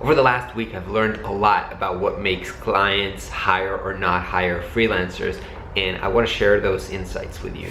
Over the last week, I've learned a lot about what makes clients hire or not hire freelancers, and I want to share those insights with you.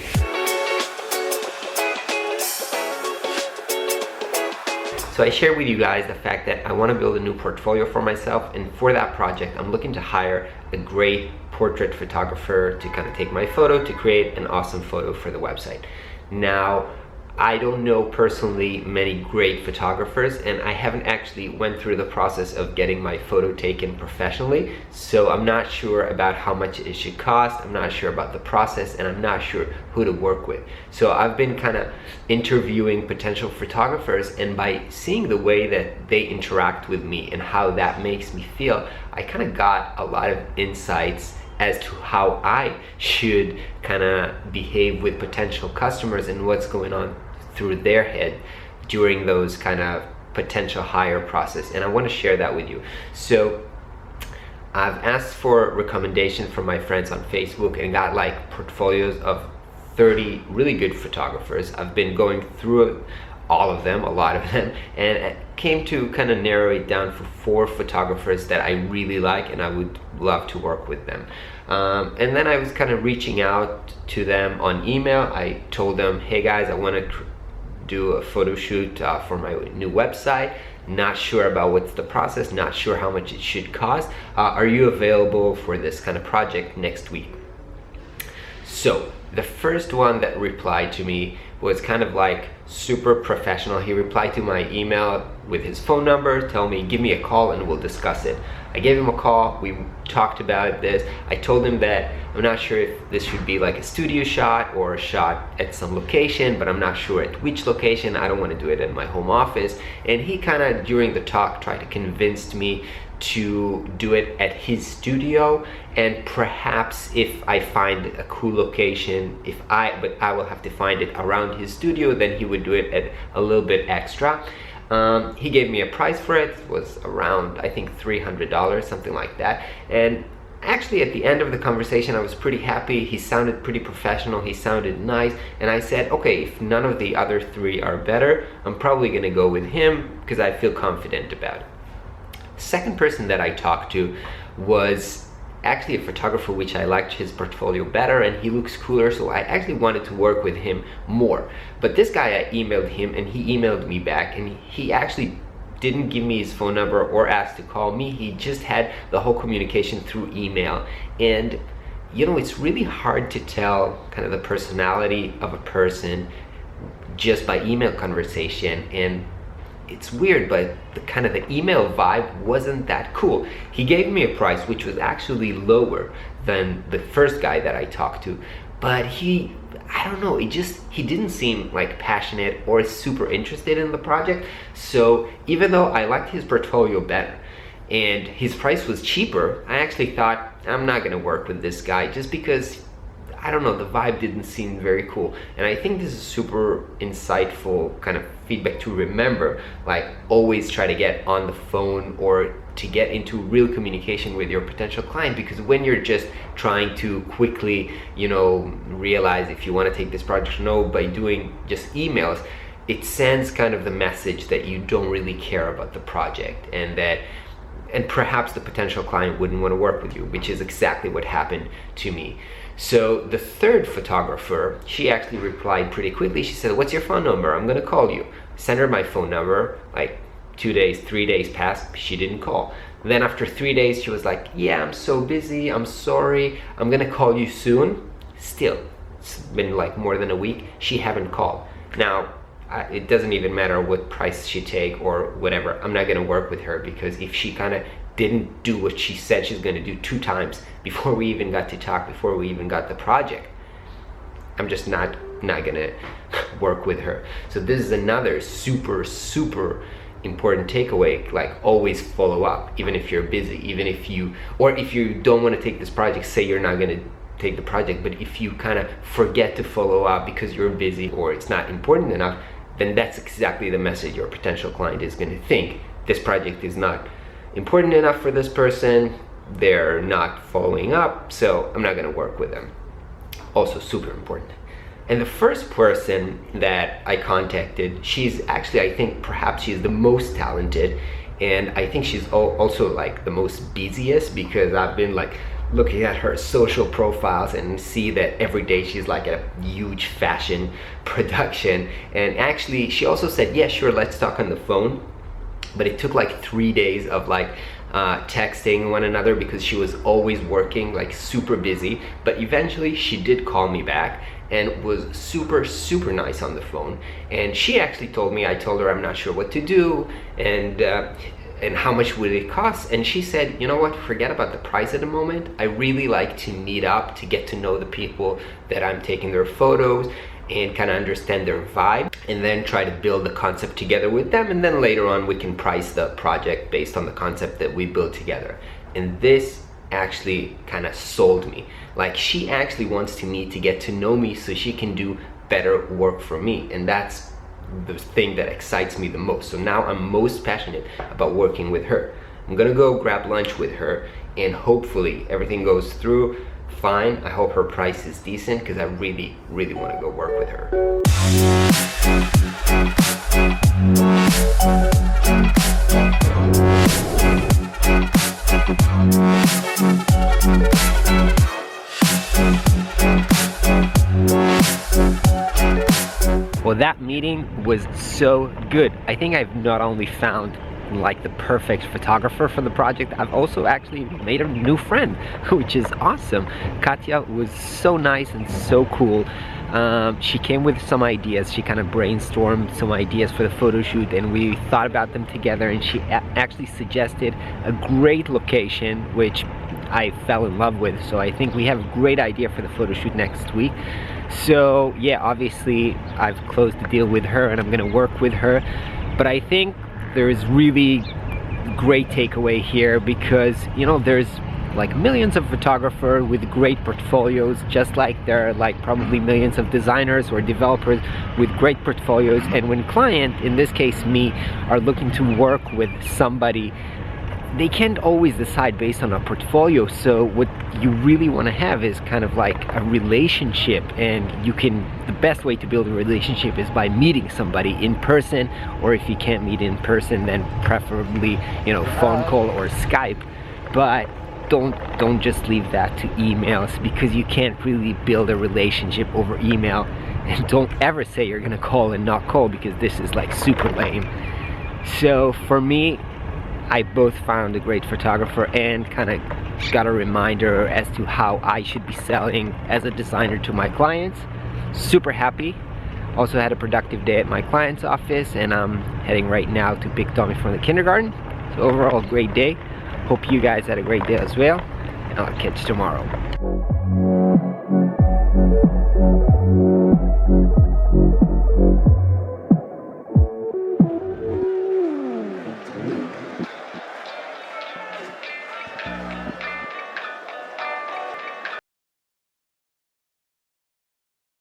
So I share with you guys the fact that I want to build a new portfolio for myself, and for that project, I'm looking to hire a great portrait photographer to kind of take my photo to create an awesome photo for the website. Now, I don't know personally many great photographers, and I haven't actually went through the process of getting my photo taken professionally, so I'm not sure about how much it should cost, I'm not sure about the process, and I'm not sure who to work with. So I've been kind of interviewing potential photographers, and by seeing the way that they interact with me and how that makes me feel, I kind of got a lot of insights as to how I should kind of behave with potential customers and what's going on through their head during those kind of potential hire process, and I want to share that with you. So I've asked for recommendations from my friends on Facebook and got like portfolios of 30 really good photographers. I've been going through all of them, a lot of them, and I came to kind of narrow it down for 4 photographers that I really like and I would love to work with them. And then I was kind of reaching out to them on email. I told them, hey guys, I want to do a photo shoot for my new website. Not sure about what's the process, not sure how much it should cost. Are you available for this kind of project next week? So the first one that replied to me was kind of like super professional. He replied to my email with his phone number, tell me, give me a call and we'll discuss it. I gave him a call, we talked about this. I told him that I'm not sure if this should be like a studio shot or a shot at some location, but I'm not sure at which location. I don't want to do it in my home office. And he kind of, during the talk, tried to convince me to do it at his studio, and perhaps if I find a cool location, but I will have to find it around his studio, then he would do it at a little bit extra. He gave me a price for it. It was around, I think, $300, something like that. And actually at the end of the conversation, I was pretty happy. He sounded pretty professional, he sounded nice, and I said, okay, if none of the other 3 are better, I'm probably gonna go with him because I feel confident about it. Second person that I talked to was actually a photographer which I liked his portfolio better, and he looks cooler, so I actually wanted to work with him more. But this guy, I emailed him and he emailed me back, and he actually didn't give me his phone number or ask to call me. He just had the whole communication through email. And you know, it's really hard to tell kind of the personality of a person just by email conversation, and it's weird, but the email vibe wasn't that cool. He gave me a price which was actually lower than the first guy that I talked to, but I don't know, he didn't seem like passionate or super interested in the project. So even though I liked his portfolio better and his price was cheaper, I actually thought, I'm not gonna work with this guy just because, I don't know, the vibe didn't seem very cool. And I think this is super insightful kind of feedback to remember, like always try to get on the phone or to get into real communication with your potential client, because when you're just trying to quickly, you know, realize if you want to take this project or no by doing just emails, it sends kind of the message that you don't really care about the project, and perhaps the potential client wouldn't want to work with you, which is exactly what happened to me. So the third photographer, she actually replied pretty quickly. She said, what's your phone number? I'm gonna call you. Send her my phone number. Like 2 days, 3 days passed, she didn't call. Then after 3 days, she was like, yeah, I'm so busy, I'm sorry, I'm gonna call you soon. Still, it's been like more than a week, she haven't called. Now, it doesn't even matter what price she take or whatever, I'm not gonna work with her, because if she kind of didn't do what she said she's gonna do 2 times before we even got to talk, before we even got the project, I'm just not gonna work with her. So this is another super important takeaway, like always follow up, even if you're busy, even if you don't want to take this project, say you're not gonna take the project, but if you kind of forget to follow up because you're busy or it's not important enough, then that's exactly the message your potential client is going to think. This project is not important enough for this person, they're not following up, so I'm not going to work with them. Also super important. And the first person that I contacted, she's actually, I think perhaps she's the most talented, and I think she's also like the most busiest, because I've been like looking at her social profiles and see that every day she's like at a huge fashion production. And actually she also said, yeah, sure, let's talk on the phone, but it took like 3 days of like texting one another, because she was always working, like super busy. But eventually she did call me back and was super nice on the phone. And she actually told me, I told her I'm not sure what to do, and how much would it cost, and she said, you know what, forget about the price at the moment. I really like to meet up to get to know the people that I'm taking their photos and kind of understand their vibe, and then try to build the concept together with them, and then later on we can price the project based on the concept that we build together. And this actually kind of sold me. Like, she actually wants me to get to know me so she can do better work for me, and that's the thing that excites me the most. So now I'm most passionate about working with her. I'm gonna go grab lunch with her, and hopefully everything goes through fine. I hope her price is decent, because I really want to go work with her. Well, that meeting was so good. I think I've not only found like the perfect photographer for the project, I've also actually made a new friend, which is awesome. Katya was so nice and so cool. She came with some ideas. She kind of brainstormed some ideas for the photo shoot, and we thought about them together, and she actually suggested a great location, which I fell in love with. So I think we have a great idea for the photo shoot next week. So yeah, obviously I've closed the deal with her and I'm gonna work with her. But I think there's really great takeaway here, because you know, there's like millions of photographers with great portfolios, just like there are like probably millions of designers or developers with great portfolios. And when client, in this case me, are looking to work with somebody, they can't always decide based on a portfolio. So what you really want to have is kind of like a relationship, and the best way to build a relationship is by meeting somebody in person, or if you can't meet in person, then preferably, you know, phone call or Skype. But don't just leave that to emails, because you can't really build a relationship over email. And don't ever say you're gonna call and not call, because this is like super lame. So for me, I both found a great photographer and kind of got a reminder as to how I should be selling as a designer to my clients. Super happy. Also had a productive day at my client's office, and I'm heading right now to pick Tommy from the kindergarten. So overall, great day. Hope you guys had a great day as well, and I'll catch you tomorrow.